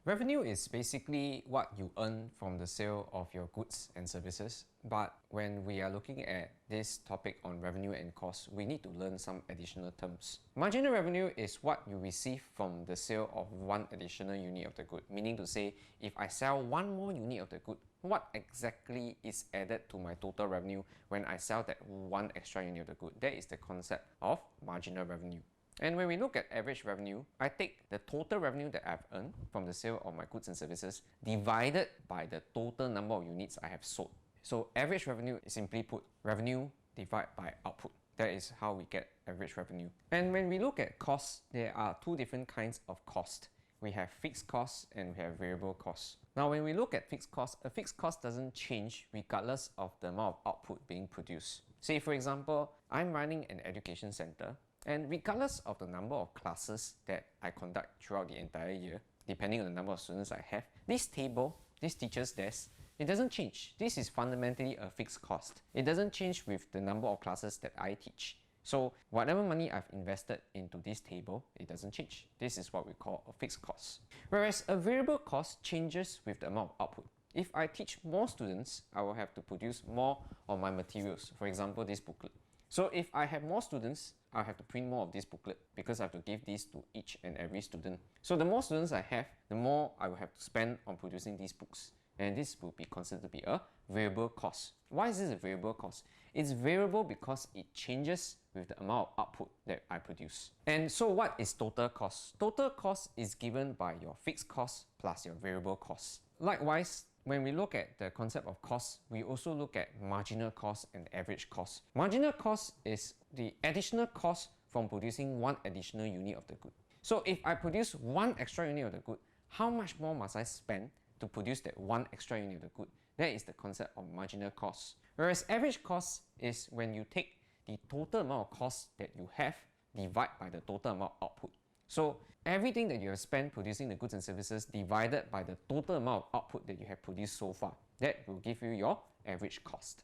Revenue is basically what you earn from the sale of your goods and services. But when we are looking at this topic on revenue and cost, we need to learn some additional terms. Marginal revenue is what you receive from the sale of one additional unit of the good. Meaning to say, if I sell one more unit of the good, what exactly is added to my total revenue when I sell that one extra unit of the good? That is the concept of marginal revenue. And when we look at average revenue, I take the total revenue that I've earned from the sale of my goods and services divided by the total number of units I have sold. So average revenue is simply put, revenue divided by output. That is how we get average revenue. And when we look at costs, there are two different kinds of cost. We have fixed costs and we have variable costs. Now when we look at fixed costs, a fixed cost doesn't change regardless of the amount of output being produced. Say for example, I'm running an education center, and regardless of the number of classes that I conduct throughout the entire year, depending on the number of students I have, this table, this teacher's desk, it doesn't change. This is fundamentally a fixed cost. It doesn't change with the number of classes that I teach. So whatever money I've invested into this table, it doesn't change. This is what we call a fixed cost. Whereas a variable cost changes with the amount of output. If I teach more students, I will have to produce more of my materials. For example, this booklet. So if I have more students, I'll have to print more of this booklet because I have to give this to each and every student. So the more students I have, the more I will have to spend on producing these books. And this will be considered to be a variable cost. Why is this a variable cost? It's variable because it changes with the amount of output that I produce. And so what is total cost? Total cost is given by your fixed cost plus your variable cost. Likewise, when we look at the concept of cost, we also look at marginal cost and average cost. Marginal cost is the additional cost from producing one additional unit of the good. So if I produce one extra unit of the good, how much more must I spend to produce that one extra unit of the good? That is the concept of marginal cost. Whereas average cost is when you take the total amount of cost that you have divided by the total amount of output. So everything that you have spent producing the goods and services divided by the total amount of output that you have produced so far, that will give you your average cost.